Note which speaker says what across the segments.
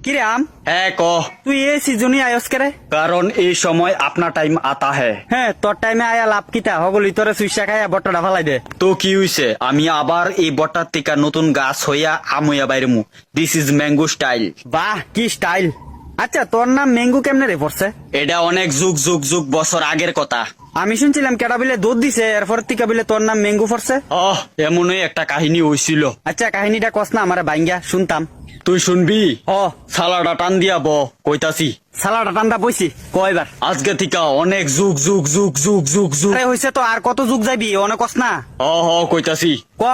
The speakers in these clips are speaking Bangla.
Speaker 1: কিরে আম,
Speaker 2: হ্যাঁ ক।
Speaker 1: তুই এই সিজনই আয়স করে?
Speaker 2: কারণ এই সময় আপনা টাইম আতা হ্যাঁ।
Speaker 1: হ্যাঁ, তোর টাইমে আয়া লাভ কিতা হগলি তোরে সুইসা খাইয়া বট্টটা ফালাই দে।
Speaker 2: তো কি হইছে, আমি আবার এই বটার থেকে নতুন গাছ হইয়া আমইয়া বাইরমু। This is mango style.
Speaker 1: বাহ, কি স্টাইল! আচ্ছা, তোর নাম ম্যাঙ্গো কেমনে রে পড়ছে?
Speaker 2: এটা অনেক যুগ যুগ যুগ বছর আগের কথা।
Speaker 1: আমি শুনছিলাম কেটা বিলে দুধ দিছে, এরপর থেকে বিলে তোর নাম ম্যাঙ্গো পড়ছে।
Speaker 2: এমনই একটা কাহিনী হইছিল।
Speaker 1: আচ্ছা, কাহিনীটা কস না আমারে বাইঙ্গা শুনতাম।
Speaker 2: তুই শুনবি?
Speaker 1: ও
Speaker 2: সালাডা টান দিয়া কইতাছি।
Speaker 1: সালাটা টান্দা বইছি কয়বার?
Speaker 2: আজকে থেকে অনেক যুগ যুগ যুগ যুগ যুগ যুগ।
Speaker 1: আরে হইছে তো, আর কত যুগ যাবি অনেক কস না।
Speaker 2: কইতাছি।
Speaker 1: ক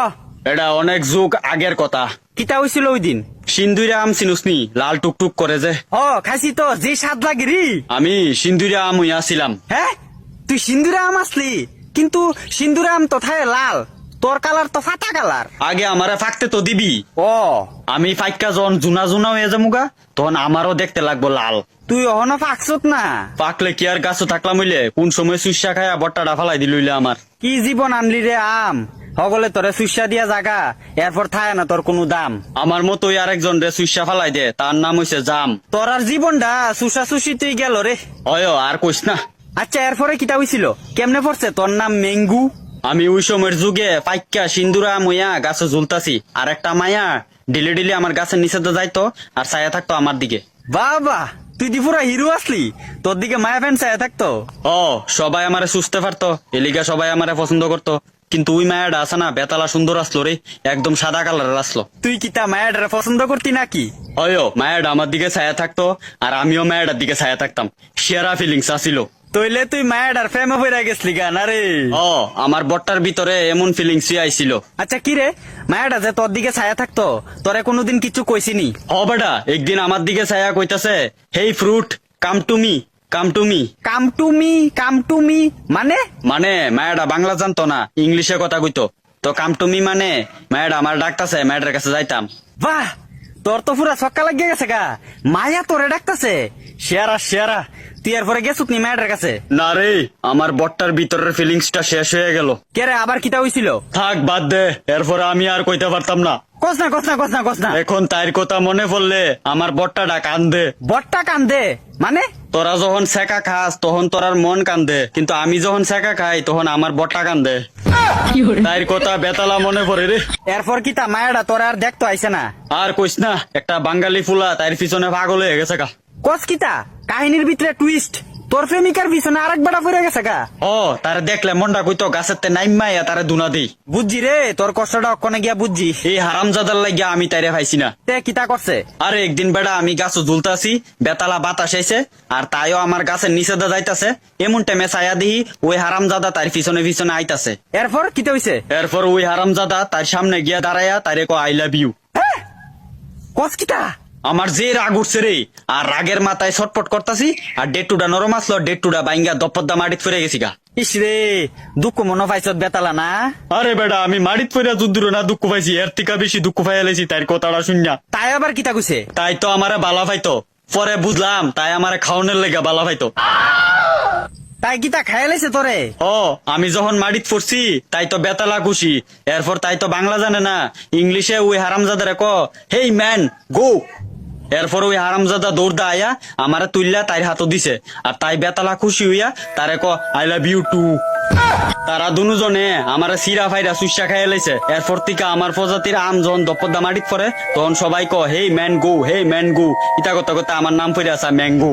Speaker 2: এটা অনেক যুগ আগের কথা।
Speaker 1: কিতা হইছিল ওই দিন?
Speaker 2: সিন্দুরে আম চিনুসনি, লাল টুকটুক করে যে।
Speaker 1: খাইছি তো, যে স্বাদ লাগিরি।
Speaker 2: আমি সিন্দুরে আম হইয়াছিলাম।
Speaker 1: হ্যাঁ, তুই সিন্দুরা আম আসলি, কিন্তু সিন্দুরা আম তো থায় লাল, তোর কালার তো ফাটা কালার।
Speaker 2: আগে আমারে ফাঁকতে তো দিবি।
Speaker 1: ও,
Speaker 2: আমি ফাইকা যখন জুনা জুনা হয়ে যামুগা, তখন আমারও দেখতে লাগবো লাল।
Speaker 1: তুই অহনো ফাঁকছত না?
Speaker 2: পাকলে কি আর গাছও থাকলাম হইলে, কোন সময় সুইসা খায়া বট্টাটা ফালাই দিল হইলে আমার।
Speaker 1: কি জীবন আনলি রে আম, হগলে তোরে সুইসা দিয়া জাগা, এরপর থায় না তোর কোনো দাম।
Speaker 2: আমার মতোই আরেকজন রে সুইসা ফালাই দে, তার নাম হইছে জাম।
Speaker 1: তোর আর জীবনটা সুসা সুসি তুই গেল রে।
Speaker 2: আর কইস না।
Speaker 1: আচ্ছা, এরপরে কিতা হইছিল? কেমনে পড়ছে তোর নাম ম্যাঙ্গু?
Speaker 2: আমি ওই সময়ের যুগে পাইকা সিন্দুরা মইয়া গাছে ঝুলতাছি, আর একটা মায়া ডিলে ডিলে আমার গাছের নিচে যাইতো আর ছায়া থাকতো আমার দিকে।
Speaker 1: বাবা, তুই দি পুরা হিরো আসলি, তোর দিকে মায়া ফ্যান ছায়া থাকতো।
Speaker 2: সবাই আমারে সুস্থে পারতো, এলিগা সবাই আমারে পছন্দ করতো। কিন্তু ওই মায়াটা আছে না, বেতালা সুন্দর আসলো রে, একদম সাদা কালারের আসলো।
Speaker 1: তুই কিতা মায়াটারে পছন্দ করতি নাকি?
Speaker 2: মায়াটা আমার দিকে ছায়া থাকতো, আর আমিও মায়াটার দিকে ছায়া থাকতাম। সেরা ফিলিংস আসিল।
Speaker 1: তইলে তুই মায়াটার প্রেমে পড়ে গেছলি গান? আরে
Speaker 2: আমার বট্টার ভিতরে এমন ফিলিংসই আইছিল।
Speaker 1: আচ্ছা, কি রে, মায়াটা যে তোর দিকে ছায়া থাকতো, তোরে কোনোদিন কিছু কইছিনি?
Speaker 2: বেটা, একদিন আমার দিকে ছায়া কইতাছে, hey fruit come to me, come to me.
Speaker 1: Come to me, come to me মানে?
Speaker 2: মানে মায়াটা বাংলা জানতো না, ইংলিশে কথা কইতো। তো কাম টু মি মানে মায়াটা আমার ডাকতাছে, মায়াটার কাছে যাইতাম।
Speaker 1: বাহ, তোর তো পুরা ছক্কা লাগিয়ে গেছে গা, মায়া তোরে ডাকতাছে। শেয়ারা শেয়ারা, তুই এরপরে গেছুত নি মায়াটার কাছে?
Speaker 2: না রে, আমার বট্টার ভিতরের ফিলিংসটা শেষ হয়ে গেল।
Speaker 1: কে রে, আবার কিতা হইছিল?
Speaker 2: থাক, বাদ দে, এরপরে আমি আর কইতে পারতাম না।
Speaker 1: কস না কস না কস না কস না।
Speaker 2: এখন তাইর কথা মনে পড়লে আমার বট্টাটা কান্দে।
Speaker 1: বট্টা কান্দে মানে?
Speaker 2: তোরা যখন সেকা খাস তখন তোরার মন কান্দে, কিন্তু আমি যখন সেকা খাই তখন আমার বট্টা কান্দে। তাইর কথা বেতালা মনে পড়ে রে।
Speaker 1: এরপর কিতা মায়াটা তোরা আর দেখতো আইছে না?
Speaker 2: আর কইস না, একটা বাঙালি ফুলা তাইর পিছনে পাগল হয়ে গেছে গা।
Speaker 1: কস কিতা? কাহিনীর ভিতরে টুইস্ট, তোর প্রেমিকার পিছনে আরেক বেটা পড়ে গেছে গা।
Speaker 2: তারে দেখলে মনটা কইতো গাছের তে নাইমাইয়া তারে দুনা দিই।
Speaker 1: বুঝছি রে, তোর কষ্টটা অক্ষণে গিয়া বুঝছি।
Speaker 2: এই হারামজাদার লাগিয়া আমি তাইরে পাইছি না।
Speaker 1: তে কিতা করছে?
Speaker 2: আরে একদিন বেড়া আমি গাছ ঝুলতাছি, বেতালা বাতাস আইছে, আর তাইও আমার গাছের নিচে দা যাইতাছে। এমন টাইমে ছায়া দিহি ওই হারামজাদা তার পিছনে পিছনে আইতাছে।
Speaker 1: এরপর কিতা হইছে?
Speaker 2: এরপর ওই হারামজাদা তার সামনে গিয়া দাঁড়াইয়া তারে কো আই লাভ ইউ।
Speaker 1: কস কিতা?
Speaker 2: আমার যে রাগ উঠছে রে, আর রাগের মাথায় ছটপট করতাছি, আর ডেটুডা নরম আসলো, ডেটুডা বাইঙ্গা দপদ্দা মাটিত ফিরে গেছি গা।
Speaker 1: ইস রে, দুঃখ মনে পাইছত বেতালা না?
Speaker 2: আরে বেটা, আমি মাটিত ফিরে যুদ্ধ না দুঃখ পাইছি, এর থেকে বেশি দুঃখ পাইয়ালেছি তাই কথাটা শুনিয়া।
Speaker 1: তাই আবার কিতা কইছে?
Speaker 2: তাই তো আমারে বালা পাইতো, পরে বুঝলাম তাই আমারে খাওয়ানোর লেগে বালা পাইতো।
Speaker 1: তাই কিতা খাইলাইছে তোরে?
Speaker 2: আমি যখন মাটিত পড়ছি তাই তো বেতালা খুশি, এরপর তাই তো বাংলা জানে না, ইংলিশে ওই হারামজাদারে ক হেই ম্যান গো। এরপর ওই হারামজাদা দৌড়দা আয়া আমারে তুললা তাই হাতও দিছে, আর তাই বেতালা খুশি হইয়া তারে ক আই লাভ ইউ টু। তারা দুজনে আমারে সিরা ফাইরা সুইসা খাইয়া লাইছে। এরপর থেকে আমার প্রজাতির আম যখন দপদ্দা মাটিত পড়ে তখন সবাই ক হেই ম্যান গো, হেই ম্যান গো, ইতা কথা কথা আমার নাম পড়ে আসা ম্যাঙ্গো।